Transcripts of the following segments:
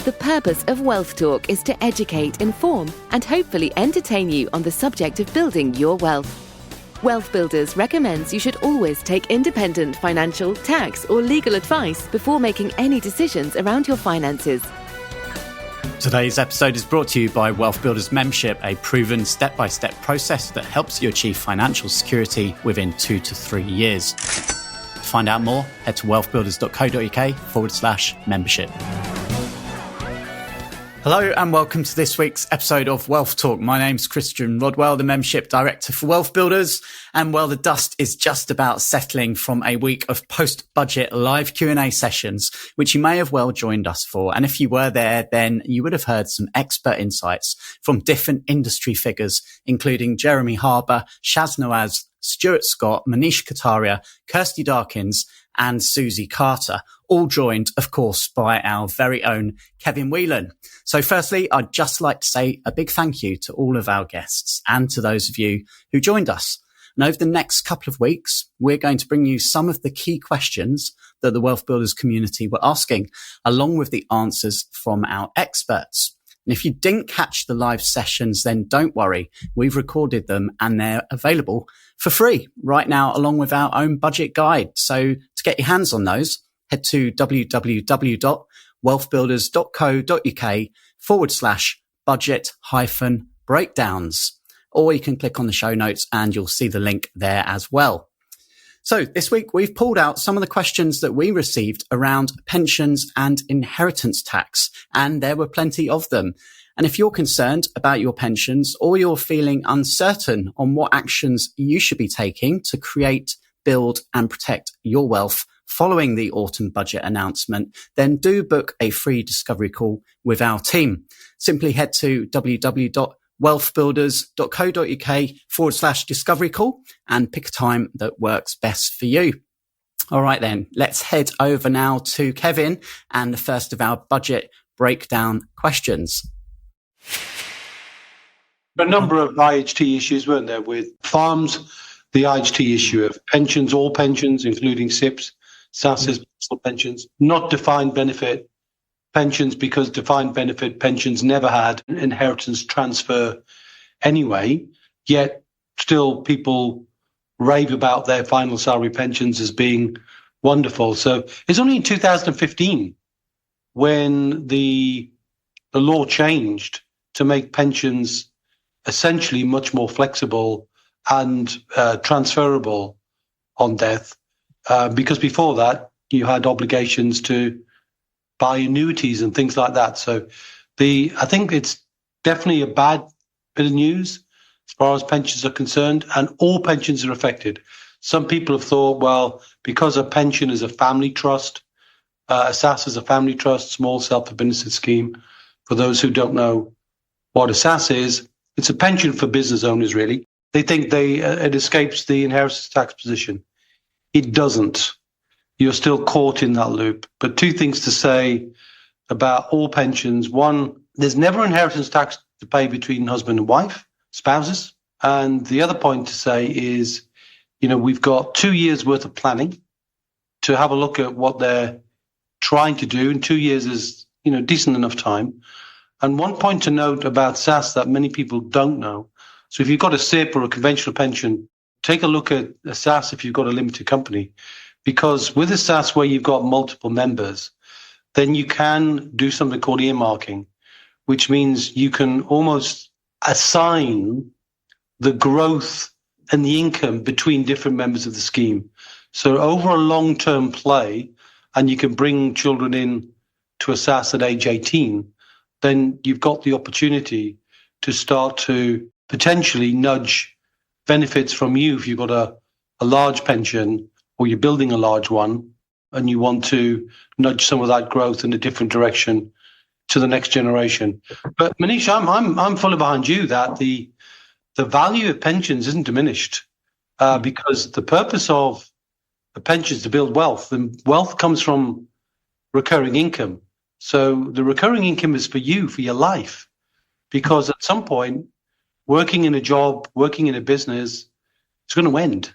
The purpose of Wealth Talk is to educate, inform, and hopefully entertain you on the subject of building your wealth. Wealth Builders recommends you should always take independent financial, tax, or legal advice before making any decisions around your finances. Today's episode is brought to you by Wealth Builders Membership, a proven step-by-step process that helps you achieve financial security within 2 to 3 years. To find out more, head to wealthbuilders.co.uk/membership. Hello and welcome to this week's episode of Wealth Talk. My name's Christian Rodwell, the Membership Director for Wealth Builders. And the dust is just about settling from a week of post-budget live Q&A sessions, which you may have well joined us for. And if you were there, then you would have heard some expert insights from different industry figures, including Jeremy Harbour, Shaz Nawaz, Stuart Scott, Manish Kataria, Kirsty Darkins, and Susie Carter, all joined, of course, by our very own Kevin Whelan. So firstly, I'd just like to say a big thank you to all of our guests and to those of you who joined us. And over the next couple of weeks, we're going to bring you some of the key questions that the Wealth Builders community were asking, along with the answers from our experts. And if you didn't catch the live sessions, then don't worry. We've recorded them and they're available for free right now, along with our own budget guide. So to get your hands on those, head to www.wealthbuilders.co.uk/budget-breakdowns, or you can click on the show notes and you'll see the link there as well. So this week we've pulled out some of the questions that we received around pensions and inheritance tax, and there were plenty of them. And if you're concerned about your pensions or you're feeling uncertain on what actions you should be taking to create, build and protect your wealth following the autumn budget announcement, then do book a free discovery call with our team. Simply head to www.wealthbuilders.co.uk/discovery call and pick a time that works best for you. All right, then let's head over now to Kevin and the first of our budget breakdown questions. A number of IHT issues, weren't there, with farms, the IHT issue of pensions, all pensions, including SIPPs, SSAS, personal pensions, not defined benefit pensions, because defined benefit pensions never had an inheritance transfer anyway, yet still people rave about their final salary pensions as being wonderful. So it's only in 2015 when the law changed to make pensions essentially much more flexible and transferable on death, because before that you had obligations to buy annuities and things like that. So I think it's definitely a bad bit of news as far as pensions are concerned, and all pensions are affected. Some people have thought, well, because a pension is a family trust, a SAS is a family trust, small self-administered scheme. For those who don't know what a SAS is, it's a pension for business owners, really. They think it escapes the inheritance tax position. It doesn't. You're still caught in that loop. But two things to say about all pensions. One, there's never inheritance tax to pay between husband and wife, spouses. And the other point to say is, we've got 2 years worth of planning to have a look at what they're trying to do. And 2 years is, decent enough time. And one point to note about SAS that many people don't know. So if you've got a SIPP or a conventional pension, take a look at a SAS if you've got a limited company. Because with a SAS where you've got multiple members, then you can do something called earmarking, which means you can almost assign the growth and the income between different members of the scheme. So over a long-term play, and you can bring children in to a SAS at age 18, then you've got the opportunity to start to potentially nudge benefits from you if you've got a large pension or you're building a large one and you want to nudge some of that growth in a different direction to the next generation. But Manish, I'm fully behind you that the value of pensions isn't diminished because the purpose of the pensions is to build wealth, and wealth comes from recurring income. So the recurring income is for you, for your life, because at some point, working in a job, working in a business, it's going to end.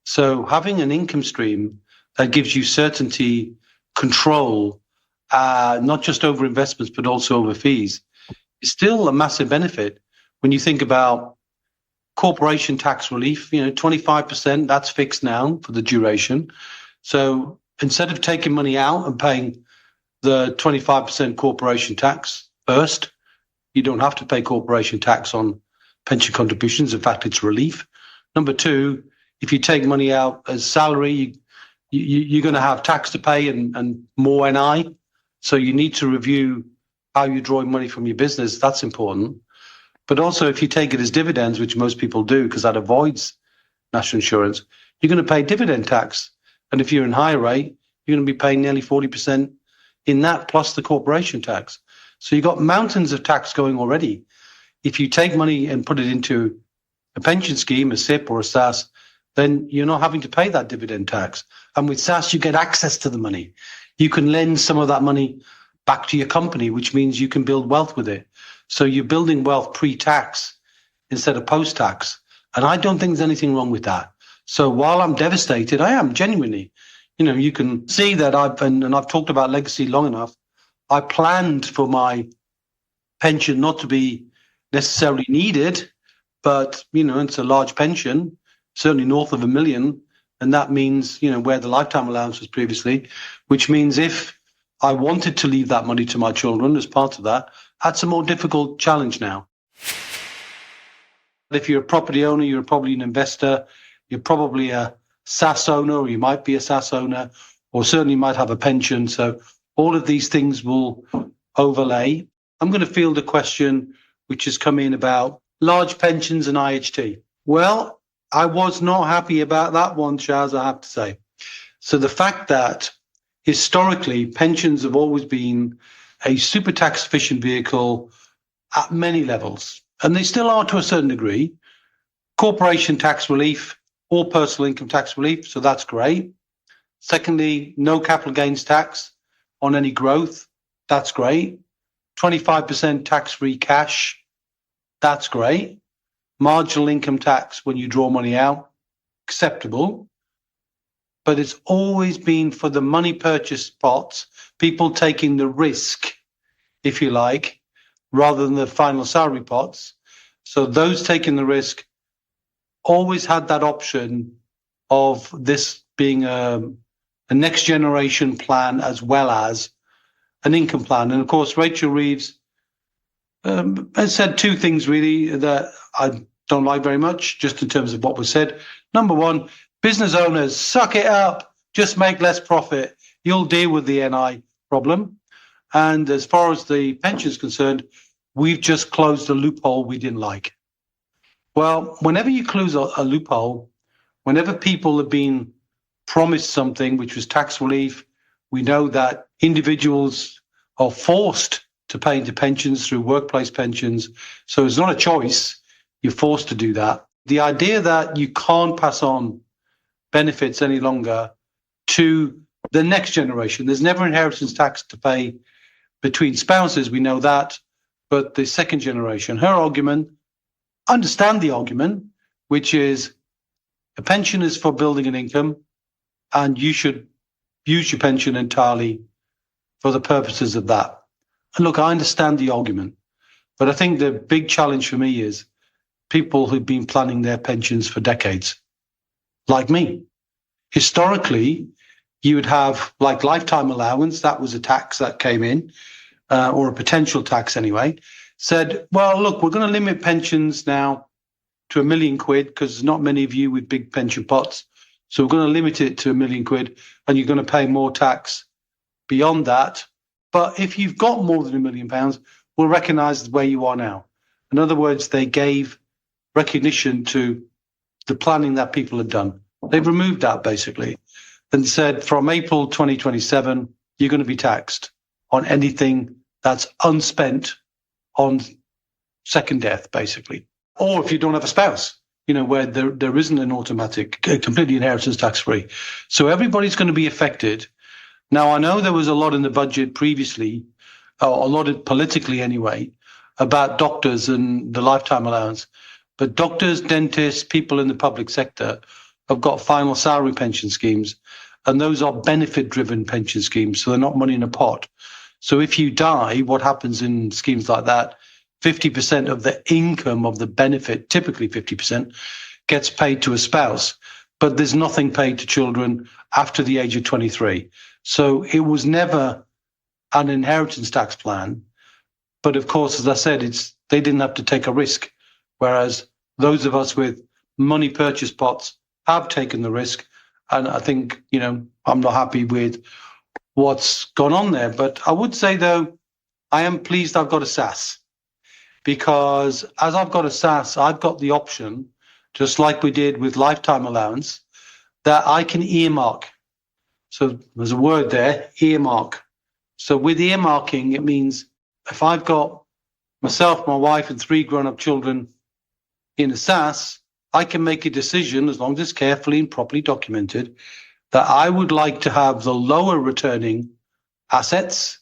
So having an income stream that gives you certainty, control, not just over investments, but also over fees, is still a massive benefit when you think about corporation tax relief. 25%, that's fixed now for the duration. So instead of taking money out and paying the 25% corporation tax first, you don't have to pay corporation tax on pension contributions. In fact, it's relief. Number two, if you take money out as salary, you're going to have tax to pay and more NI. So you need to review how you're drawing money from your business. That's important. But also, if you take it as dividends, which most people do because that avoids national insurance, you're going to pay dividend tax. And if you're in higher rate, you're going to be paying nearly 40% in that plus the corporation tax. So you've got mountains of tax going already. If you take money and put it into a pension scheme, a SIPP or a SAS, then you're not having to pay that dividend tax. And with SAS, you get access to the money. You can lend some of that money back to your company, which means you can build wealth with it. So you're building wealth pre-tax instead of post-tax. And I don't think there's anything wrong with that. So while I'm devastated, I am genuinely. You can see that I've talked about legacy long enough. I planned for my pension not to be necessarily needed, but, it's a large pension, certainly north of $1 million. And that means, where the lifetime allowance was previously, which means if I wanted to leave that money to my children as part of that, that's a more difficult challenge now. If you're a property owner, you're probably an investor, you're probably a SAS owner, or you might be a SAS owner, or certainly might have a pension. So all of these things will overlay. I'm going to field a question which has come in about large pensions and IHT. Well, I was not happy about that one, Shaz, I have to say. So the fact that historically pensions have always been a super tax efficient vehicle at many levels, and they still are to a certain degree. Corporation tax relief or personal income tax relief, so that's great. Secondly, no capital gains tax on any growth, that's great. 25% tax-free cash, that's great. Marginal income tax when you draw money out, acceptable. But it's always been for the money purchase pots, people taking the risk, if you like, rather than the final salary pots. So those taking the risk always had that option of this being a next generation plan as well as an income plan. And of course, Rachel Reeves has said two things really that I don't like very much, just in terms of what was said. Number one, business owners, suck it up, just make less profit. You'll deal with the NI problem. And as far as the pension is concerned, we've just closed a loophole we didn't like. Well, whenever you close a loophole, whenever people have been promised something, which was tax relief, we know that individuals are forced to pay into pensions through workplace pensions. So it's not a choice. You're forced to do that. The idea that you can't pass on benefits any longer to the next generation. There's never inheritance tax to pay between spouses. We know that. But the second generation, her argument, understand the argument, which is a pension is for building an income and you should use your pension entirely for the purposes of that. And look, I understand the argument, but I think the big challenge for me is people who've been planning their pensions for decades, like me. Historically, you would have like lifetime allowance, that was a tax that came in, or a potential tax anyway, said, well, look, we're going to limit pensions now to £1 million because there's not many of you with big pension pots. So we're going to limit it to £1 million and you're going to pay more tax beyond that. But if you've got more than £1 million, we'll recognise where you are now. In other words, they gave recognition to the planning that people had done. They've removed that basically and said from April 2027, you're going to be taxed on anything that's unspent on second death, basically. Or if you don't have a spouse, where there isn't an automatic, completely inheritance tax-free. So everybody's going to be affected. Now, I know there was a lot in the budget previously, or a lot politically anyway, about doctors and the lifetime allowance. But doctors, dentists, people in the public sector have got final salary pension schemes, and those are benefit-driven pension schemes, so they're not money in a pot. So if you die, what happens in schemes like that, 50% of the income of the benefit, typically 50%, gets paid to a spouse, but there's nothing paid to children after the age of 23. So it was never an inheritance tax plan. But of course, as I said, they didn't have to take a risk, whereas those of us with money purchase pots have taken the risk. And I think, I'm not happy with what's gone on there. But I would say, though, I am pleased I've got a SSAS, because as I've got a SSAS, I've got the option, just like we did with lifetime allowance, that I can earmark. So there's a word there, earmark. So with earmarking, it means if I've got myself, my wife, and 3 grown-up children in a SSAS, I can make a decision, as long as it's carefully and properly documented, that I would like to have the lower returning assets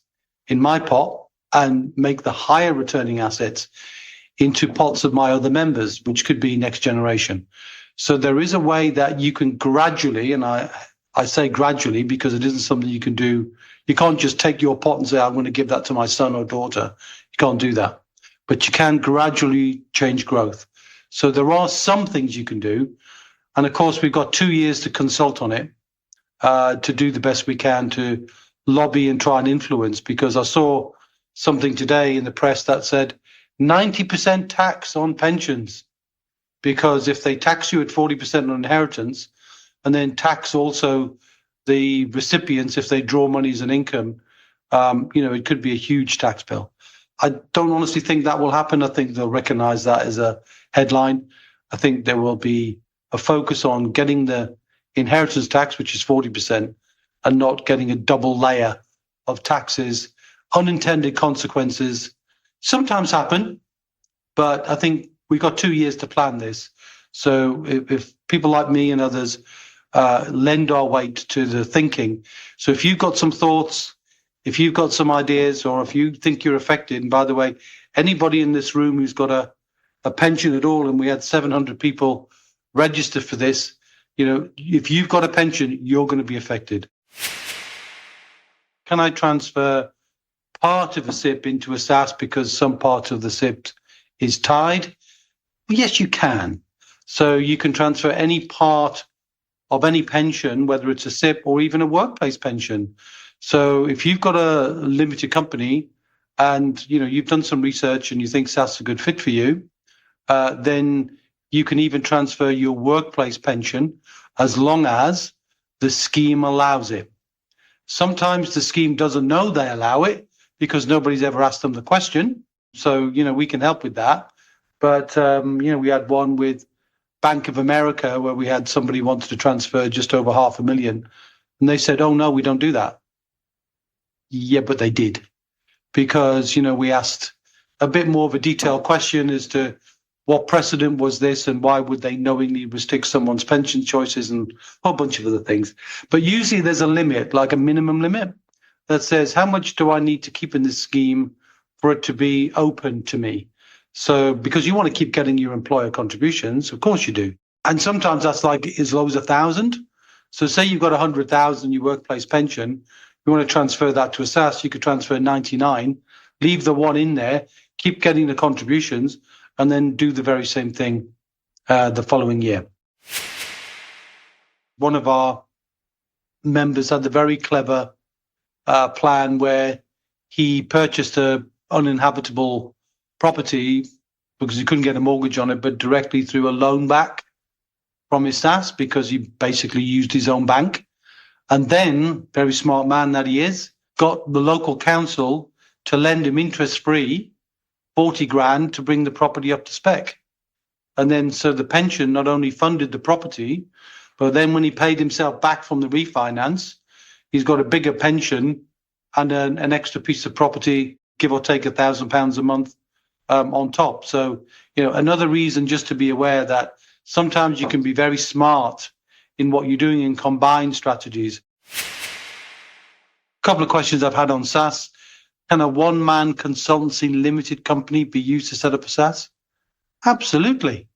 in my pot and make the higher returning assets into pots of my other members, which could be next generation. So there is a way that you can gradually, and I say gradually because it isn't something you can do. You can't just take your pot and say, I'm going to give that to my son or daughter. You can't do that. But you can gradually change growth. So there are some things you can do. And of course, we've got 2 years to consult on it, to do the best we can to lobby and try and influence, because I saw something today in the press that said 90% tax on pensions, because if they tax you at 40% on inheritance and then tax also the recipients if they draw money as an income, it could be a huge tax bill. I don't honestly think that will happen. I think they'll recognize that as a headline. I think there will be a focus on getting the inheritance tax, which is 40%, and not getting a double layer of taxes. Unintended consequences sometimes happen, but I think we've got 2 years to plan this. So if people like me and others lend our weight to the thinking. So if you've got some thoughts, if you've got some ideas, or if you think you're affected, and by the way, anybody in this room who's got a pension at all, and we had 700 people register for this, if you've got a pension, you're going to be affected. Can I transfer part of a SIPP into a SSAS because some part of the SIPP is tied? Well, yes, you can. So you can transfer any part of any pension, whether it's a SIPP or even a workplace pension. So if you've got a limited company and you've done some research and you think SSAS is a good fit for you, then you can even transfer your workplace pension as long as the scheme allows it. Sometimes the scheme doesn't know they allow it because nobody's ever asked them the question. So, we can help with that. But, we had one with Bank of America where we had somebody wanted to transfer just over $500,000. And they said, oh, no, we don't do that. Yeah, but they did. Because, we asked a bit more of a detailed question as to what precedent was this and why would they knowingly restrict someone's pension choices and a whole bunch of other things. But usually there's a limit, like a minimum limit, that says how much do I need to keep in this scheme for it to be open to me? So because you want to keep getting your employer contributions, of course you do. And sometimes that's like as low as 1,000. So say you've got 100,000 your workplace pension, you want to transfer that to a SSAS, you could transfer 99, leave the one in there, keep getting the contributions, and then do the very same thing the following year. One of our members had the very clever plan where he purchased a uninhabitable property because he couldn't get a mortgage on it, but directly through a loan back from his SSAS because he basically used his own bank. And then, very smart man that he is, got the local council to lend him interest-free 40 grand to bring the property up to spec. And then so the pension not only funded the property, but then when he paid himself back from the refinance, he's got a bigger pension and an extra piece of property, give or take £1,000 a month on top. So, another reason just to be aware that sometimes you can be very smart in what you're doing in combined strategies. A couple of questions I've had on SSAS. Can a one-man consultancy limited company be used to set up a SSAS? Absolutely.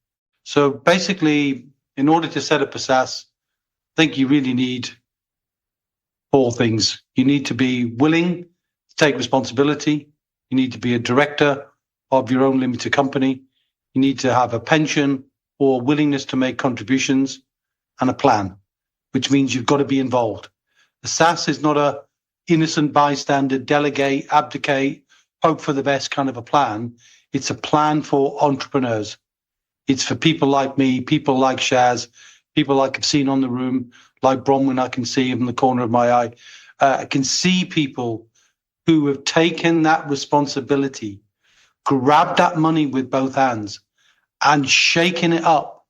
So basically, in order to set up a SSAS, I think you really need 4 things. You need to be willing take responsibility. You need to be a director of your own limited company. You need to have a pension or willingness to make contributions and a plan, which means you've got to be involved. The SSAS is not a innocent bystander, delegate, abdicate, hope for the best kind of a plan. It's a plan for entrepreneurs. It's for people like me, people like Shaz, people like I've seen on the room, like Bronwyn, I can see in the corner of my eye. I can see people who have taken that responsibility, grabbed that money with both hands and shaken it up.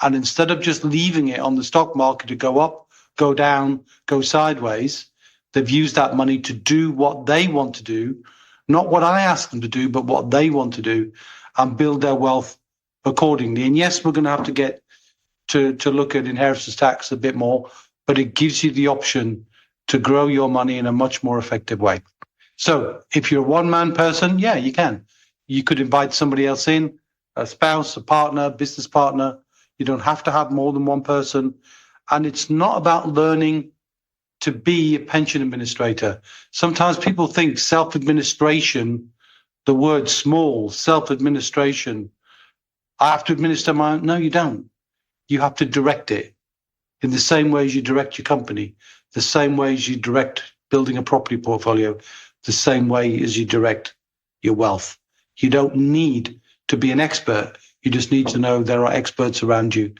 And instead of just leaving it on the stock market to go up, go down, go sideways, they've used that money to do what they want to do, not what I ask them to do, but what they want to do, and build their wealth accordingly. And yes, we're going to have to get to look at inheritance tax a bit more, but it gives you the option to grow your money in a much more effective way. So if you're a one-man person, yeah, you can. You could invite somebody else in, a spouse, a partner, business partner. You don't have to have more than one person. And it's not about learning to be a pension administrator. Sometimes people think self-administration, the word small, self-administration, I have to administer my own. No, you don't. You have to direct it in the same way as you direct your company, the same way as you direct building a property portfolio, the same way as you direct your wealth. You don't need to be an expert. You just need to know there are experts around you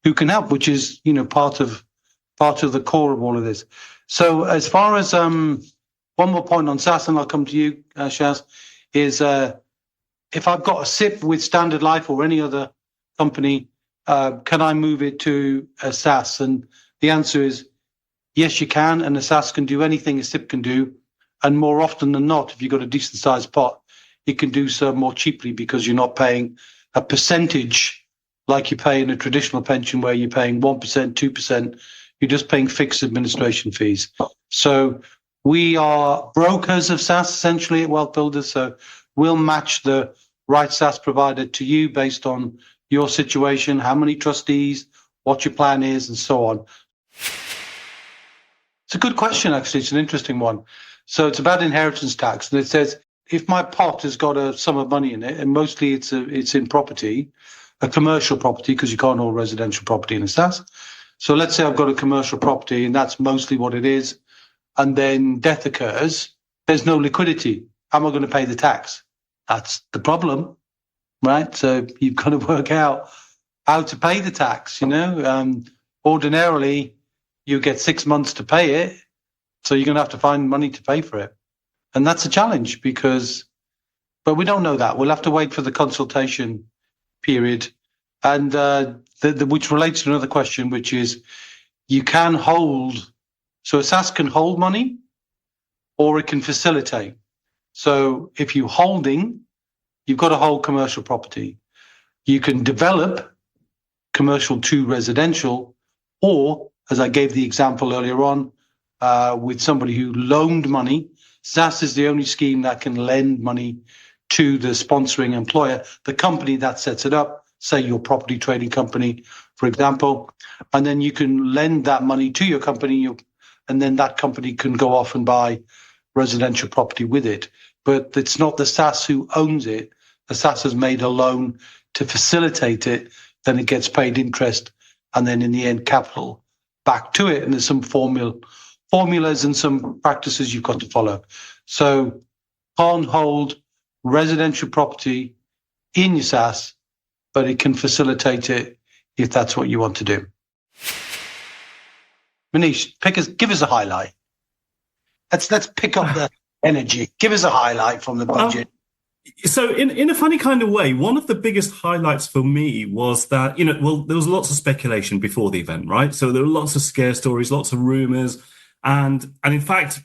who can help, which is, part of the core of all of this. So as far as one more point on SSAS, and I'll come to you, Shaz, is if I've got a SIPP with Standard Life or any other company, can I move it to a SSAS? And the answer is yes, you can. And a SSAS can do anything a SIPP can do. And more often than not, if you've got a decent sized pot, you can do so more cheaply because you're not paying a percentage like you pay in a traditional pension where you're paying 1%, 2%. You're just paying fixed administration fees. So we are brokers of SSAS essentially at WealthBuilders. So we'll match the right SSAS provider to you based on your situation, how many trustees, what your plan is, and so on. It's a good question, actually. It's an interesting one. So it's about inheritance tax. And it says, if my pot has got a sum of money in it, and mostly it's in property, a commercial property, because you can't hold residential property in a SSAS. So let's say I've got a commercial property, and that's mostly what it is. And then death occurs. There's no liquidity. How am I going to pay the tax? That's the problem, right? So you've got to work out how to pay the tax, Ordinarily, you get 6 months to pay it. So you're going to have to find money to pay for it. And that's a challenge but we don't know that. We'll have to wait for the consultation period. And which relates to another question, which is you can hold. So a SSAS can hold money or it can facilitate. So if you're holding, you've got to hold commercial property. You can develop commercial to residential, or as I gave the example earlier on, with somebody who loaned money. SSAS is the only scheme that can lend money to the sponsoring employer, the company that sets it up, say your property trading company, for example, and then you can lend that money to your company, and then that company can go off and buy residential property with it. But it's not the SSAS who owns it. The SSAS has made a loan to facilitate it, then it gets paid interest, and then in the end, capital back to it. And there's some formulas and some practices you've got to follow. So can't hold residential property in your SSAS, but it can facilitate it if that's what you want to do. Manish, give us a highlight. Let's pick up the energy. Give us a highlight from the budget. So in a funny kind of way, one of the biggest highlights for me was that, there was lots of speculation before the event, right? So there were lots of scare stories, lots of rumors. And in fact,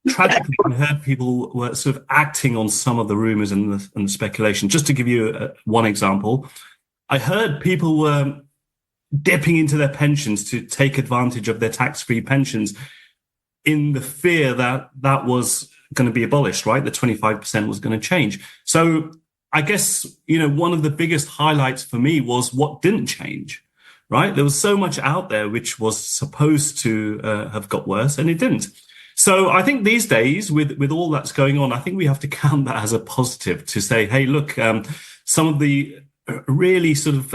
tragically, I heard people were sort of acting on some of the rumors and the speculation. Just to give you one example, I heard people were dipping into their pensions to take advantage of their tax-free pensions in the fear that that was going to be abolished, right? The 25% was going to change. So I guess, one of the biggest highlights for me was what didn't change. Right? There was so much out there which was supposed to have got worse, and it didn't. So I think these days, with all that's going on, I think we have to count that as a positive to say, hey, look, some of the really sort of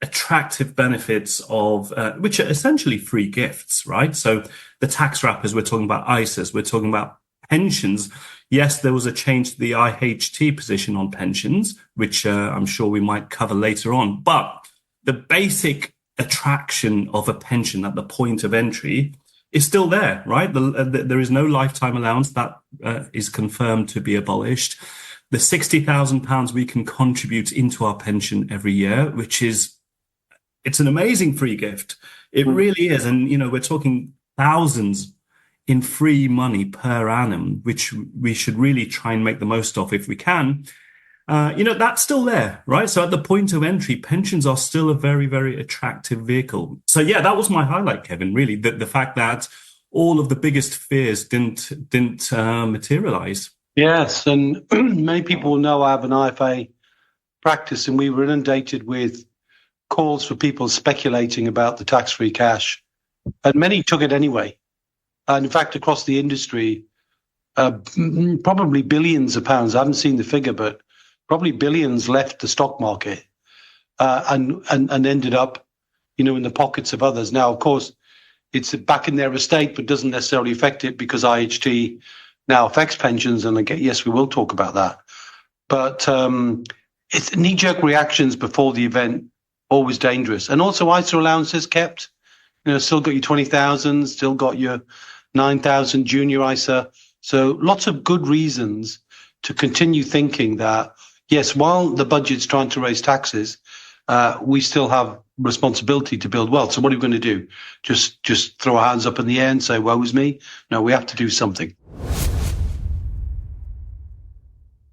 attractive benefits of which are essentially free gifts, right? So the tax wrappers, we're talking about ISAs, we're talking about pensions. Yes, there was a change to the IHT position on pensions, which I'm sure we might cover later on. But the basic attraction of a pension at the point of entry is still there, right? There is no lifetime allowance that is confirmed to be abolished. The £60,000 we can contribute into our pension every year, it's an amazing free gift. It really is. And, we're talking thousands in free money per annum, which we should really try and make the most of if we can. That's still there, right? So at the point of entry, pensions are still a very, very attractive vehicle. So yeah, that was my highlight, Kevin, really, the fact that all of the biggest fears didn't materialize. Yes, and many people know I have an IFA practice, and we were inundated with calls for people speculating about the tax-free cash, and many took it anyway. And in fact, across the industry, probably billions of pounds, I haven't seen the figure, but probably billions left the stock market and ended up, in the pockets of others. Now, of course, it's back in their estate, but doesn't necessarily affect it because IHT now affects pensions. And again, yes, we will talk about that. But it's knee-jerk reactions before the event, always dangerous. And also ISA allowances kept, still got your 20,000, still got your 9,000 junior ISA. So lots of good reasons to continue thinking that, yes, while the budget's trying to raise taxes, we still have responsibility to build wealth. So what are we going to do? Just throw our hands up in the air and say, woe is me? No, we have to do something.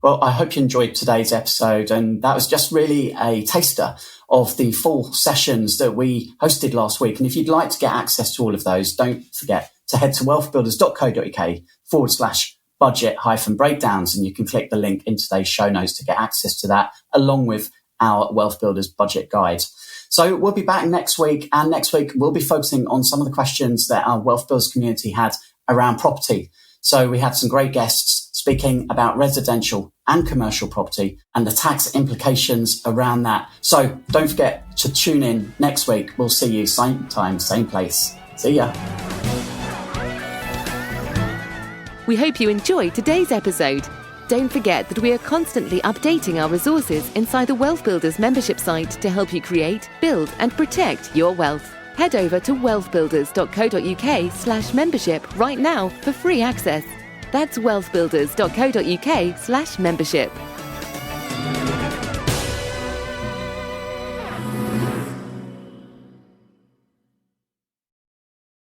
Well, I hope you enjoyed today's episode, and that was just really a taster of the full sessions that we hosted last week. And if you'd like to get access to all of those, don't forget to head to wealthbuilders.co.uk/budget-breakdowns, and you can click the link in today's show notes to get access to that, along with our Wealth Builders budget guide. So we'll be back next week, and next week we'll be focusing on some of the questions that our Wealth Builders community had around property. So we had some great guests speaking about residential and commercial property and the tax implications around that. So don't forget to tune in next week. We'll see you same time, same place. See ya. We hope you enjoyed today's episode. Don't forget that we are constantly updating our resources inside the Wealth Builders membership site to help you create, build and protect your wealth. Head over to wealthbuilders.co.uk/membership right now for free access. That's wealthbuilders.co.uk/membership.